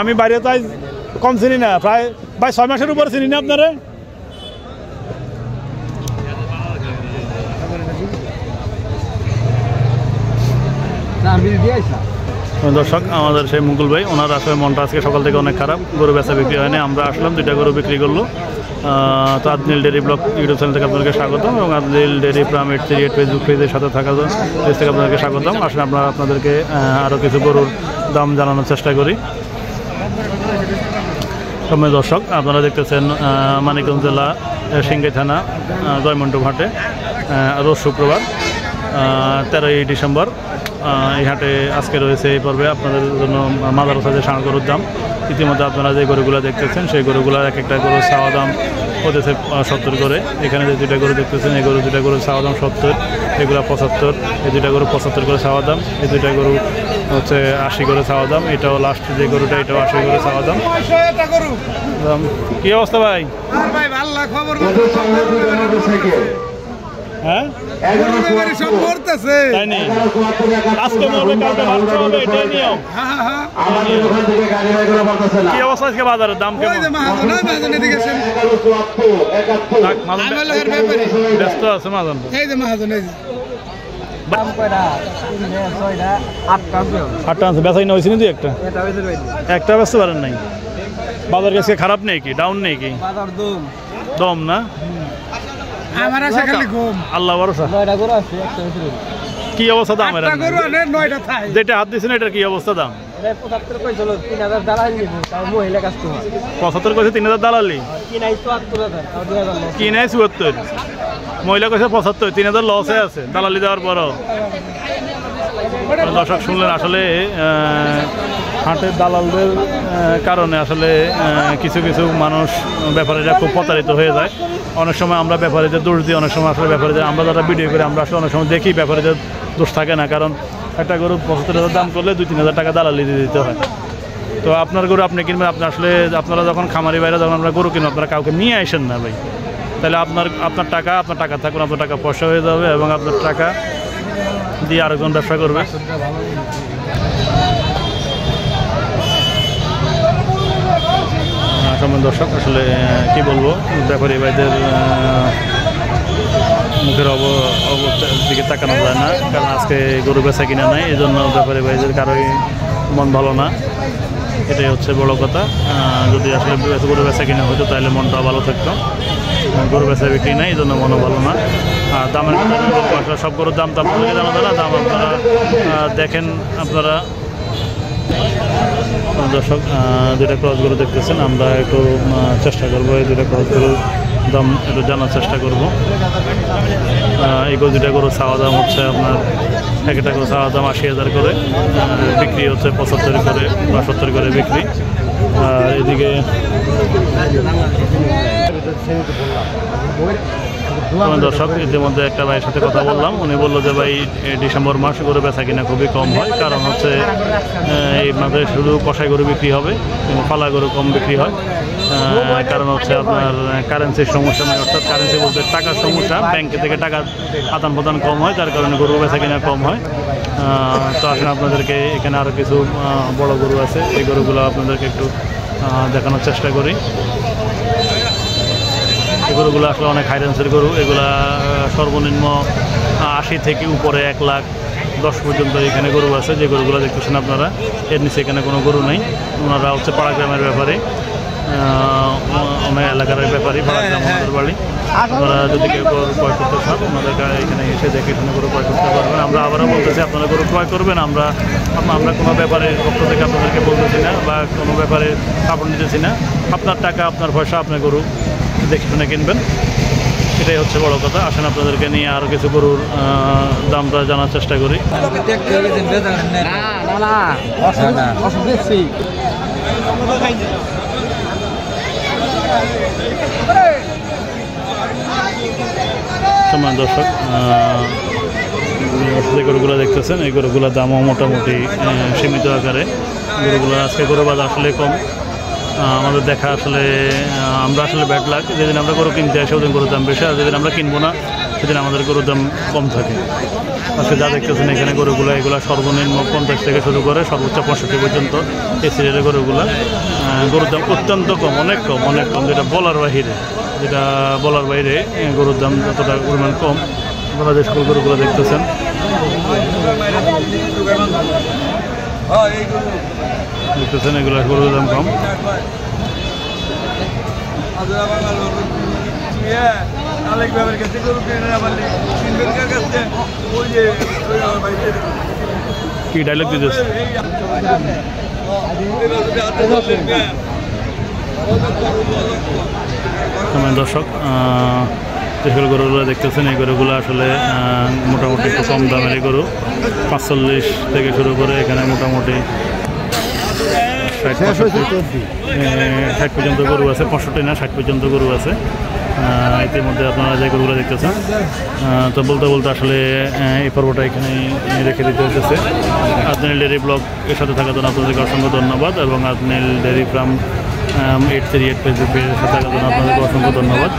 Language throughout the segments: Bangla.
আমি বাইরে তাই কম চিনি না, প্রায় 6 মাসের উপরে চিনি না আপনারা। দর্শক, আমাদের সেই মুকুল ভাই, ওনার আসলে মনটা আজকে সকাল থেকে অনেক খারাপ, গরু বেচা বিক্রি হয়নি। আমরা আসলাম, 2টা গরু বিক্রি করলো। তো আদনিল ডেয়ারি ব্লগ ইউটিউব চ্যানেল থেকে আপনাদেরকে স্বাগতম, এবং আদনিল ডেয়ারি ফার্ম 838 ফেসবুক পেজের সাথে থাকা পেজ থেকে আপনাদেরকে স্বাগতম। আসলে আমরা আপনাদেরকে আরও কিছু গরুর দাম জানানোর চেষ্টা করি। সম্মানিত দর্শক, আপনারা দেখতেছেন মানিকগঞ্জ জেলা সিংগাই থানা জয়মন্টু ঘাটে রোজ শুক্রবার 13ই ডিসেম্বর। এই হাটে আজকে রয়েছে এই পর্বে আপনাদের জন্য মাদার সাথে ষাঁড় গরুর দাম। ইতিমধ্যে আপনারা যে গরুগুলো দেখতেছেন সেই গরুগুলোর এক একটা গরুর চাওয়া দাম হতেছে 70 করে। এখানে যে 2টা গরু দেখতেছেন, এই গরু 2টা গরুর চাওয়া দাম 70, এগুলো 75। এই 2টা গরু 75 করে চাওয়া দাম। এই 2টা গরু হচ্ছে 80 করে চাওয়া দাম। এটাও লাস্ট যে গরুটা, এটাও 80 করে চাওয়া দাম। কি অবস্থা ভাই? হ্যাঁ, তাই নি, আজকে মরবে কালকে ভালো হবে, এটাই নিয়ম। কি অবস্থা আজকে বাজারের দাম কেমন? ব্যস্ত আছে মাজন, আটটা আছে, বেচা কিনা হয়েছে না? একটা বেচতে পারেন নাই? বাজার কাছে খারাপ নেই কি, ডাউন নেই কি? দম না, আল্লাহ ভরসা। কি অবস্থা দাম? যেটা হাত দিচ্ছেন এটার কি অবস্থা দাম? 75 কইছে 3000 দালালি, কিনাই 74, মহিলা কইছে 75, 3000 লসে আছে দালালি দেওয়ার পরও। দর্শক শুনলেন, আসলে হাটের দালালদের কারণে আসলে কিছু কিছু মানুষ, ব্যাপারীরা খুব প্রতারিত হয়ে যায়। অনেক সময় আমরা ব্যাপারীদের দোষ দিই, অনেক সময় আসলে ব্যাপারীদের, আমরা যারা ভিডিও করি আমরা আসলে অনেক সময় দেখি ব্যাপারীদের দোষ থাকে না। কারণ একটা গরু 75,000 দাম করলে 2-3 টাকা দালালি দিয়ে দিতে হয়। তো আপনার গরু আপনি কিনবেন, আপনার আসলে আপনারা যখন খামারি বাইরে যখন আমরা গরু কিনবো, আপনারা কাউকে নিয়ে আসেন না ভাই। তাহলে আপনার টাকা থাকুন, আপনার টাকা পয়সা হয়ে যাবে, এবং আপনার টাকা দিয়ে আরেকজন ব্যবসা করবে। সম্মান দর্শক, আসলে কি বলবো, ব্যাপারী ভাইদের মুখের অবস্থার দিকে তাকানো যায় না, কারণ আজকে গরু বেচা কিনা নাই, এই জন্য ব্যাপারী ভাইদের কারোই মন ভালো না। এটাই হচ্ছে বড় কথা। যদি আসলে গরু বেচা কিনা হতো তাহলে মনটাও ভালো থাকতো। গরু বেচা বিক্রি নাই, এই জন্য মনও ভালো না। আর দামের কথা, সব গরুর দাম তো আপনাদেরকে জানা যায় না, দাম আপনারা দেখেন। আপনারা দর্শক, 2টা ক্রস গরু দেখতেছেন, আমরা একটু চেষ্টা করবো এই 2টা ক্রস গরুর দাম একটু জানার চেষ্টা করব। এই 2টা গরুর চাওয়া দাম হচ্ছে আপনার, একটা গরু চাওয়া দাম 80,000 করে, বিক্রি হচ্ছে 75 করে বা 70 করে বিক্রি। আর এদিকে দর্শক, ইতিমধ্যে একটা ভাইয়ের সাথে কথা বললাম, উনি বললো যে ভাই ডিসেম্বর মাস গরু বেচা কিনা খুবই কম হয়, কারণ হচ্ছে এই মাসে শুধু কষাই গরু বিক্রি হবে, পালা গরু কম বিক্রি হয়। কারণ হচ্ছে আপনার কারেন্সির সমস্যা, মানে অর্থাৎ কারেন্সি বলতে টাকার সমস্যা, ব্যাংকে থেকে টাকা আদান প্রদান কম হয়, যার কারণে গরু বেচা কিনা কম হয়। তো আসলে আপনাদেরকে এখানে আরও কিছু বড় গরু আছে, এই গরুগুলো আপনাদেরকে একটু দেখানোর চেষ্টা করি। এই গরুগুলো আসলে অনেক হাই রেঞ্জের গরু, এগুলা সর্বনিম্ন 80 থেকে উপরে 1,10,000 পর্যন্ত এখানে গরু আছে। যে গরুগুলো দেখতেছেন আপনারা, এর নিচে এখানে কোনো গরু নেই। ওনারা হচ্ছে পাড়া গ্রামের ব্যাপারে, অনেক এলাকার ব্যাপারী, পাড়া গ্রাম আমাদের বাড়ি। আপনারা যদি কেউ গরু ক্রয় করতে চান, ওনাদেরকে এখানে এসে দেখে এখানে গরু ক্রয় করতে পারবেন। আমরা আবারও বলতেছি, আপনারা গরু ক্রয় করবেন, আমরা কোনো ব্যাপারের পক্ষ থেকে আপনাদেরকে বলতেছি না, বা কোনো ব্যাপারে কাপড় নিতেছি না। আপনার টাকা, আপনার পয়সা, আপনার গরু দেখে শুনে কিনবেন, এটাই হচ্ছে বড় কথা। আসেন আপনাদেরকে নিয়ে আরও কিছু গরুর দামটা জানার চেষ্টা করি। সম্মান দর্শক, যে গরুগুলো দেখতেছেন, এই গরুগুলোর দামও মোটামুটি সীমিত আকারে। গরুগুলো আজকে গরু বাজার আসলে কম। আমাদের দেখা আসলে আমরা আসলে ব্যাড লাগ, যেদিন আমরা গরু কিনতে আসি ওদিন গরুর দাম বেশি, আর যেদিন আমরা কিনবো না সেদিন আমাদের গরুর দাম কম থাকে। আজকে যা দেখতেছেন এখানে গরুগুলো, এগুলো সর্বনিম্ন 50 থেকে শুরু করে সর্বোচ্চ 65 পর্যন্ত এই সিরিয়ালের গরুগুলো। গরুর দাম অত্যন্ত কম, অনেক কম, যেটা বলার বাইরে গরুর দাম যতটা পরিমাণ কম। আপনারা যে সকল গরুগুলো দেখতেছেন এগুলো গরুর দাম কম। কি ডায়লগ দিতেছে দর্শক? যে সকল গরুগুলো দেখতেছেন এই গরুগুলো আসলে মোটামুটি একটু কম দামের গরু। 45 থেকে শুরু করে এখানে মোটামুটি 60 পর্যন্ত গরু আছে, 65 না 60 পর্যন্ত গরু আছে। ইতিমধ্যে আপনারা যে গরুগুলো দেখতেছেন, তো বলতে আসলে এই পর্বটা এখানেই রেখে দিতে হচ্ছে। আদনিল ডেয়ারি ব্লগ এর সাথে থাকার জন্য আপনাদেরকে অসংখ্য ধন্যবাদ, এবং আদনিল ডেয়ারি ফার্ম 838 পেজের সাথে থাকার জন্য আপনাদেরকে অসংখ্য ধন্যবাদ।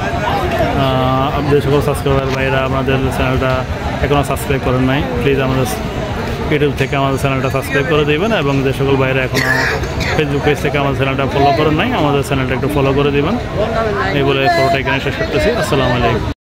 আপনাদের সকল সাবস্ক্রাইবার ভাইরা আমাদের চ্যানেলটা এখনও সাবস্ক্রাইব করেন নাই, প্লিজ আমাদের ইউটিউব থেকে আমাদের চ্যানেলটা সাবস্ক্রাইব করে দেবেন, এবং যে সকল ভাইরা এখনও ফেসবুক পেজ থেকে আমাদের চ্যানেলটা ফলো করেন নাই, আমাদের চ্যানেলটা একটু ফলো করে দেবেন। এই বলে পরোটা এখানে শেষ করতেছি। আসসালামু আলাইকুম।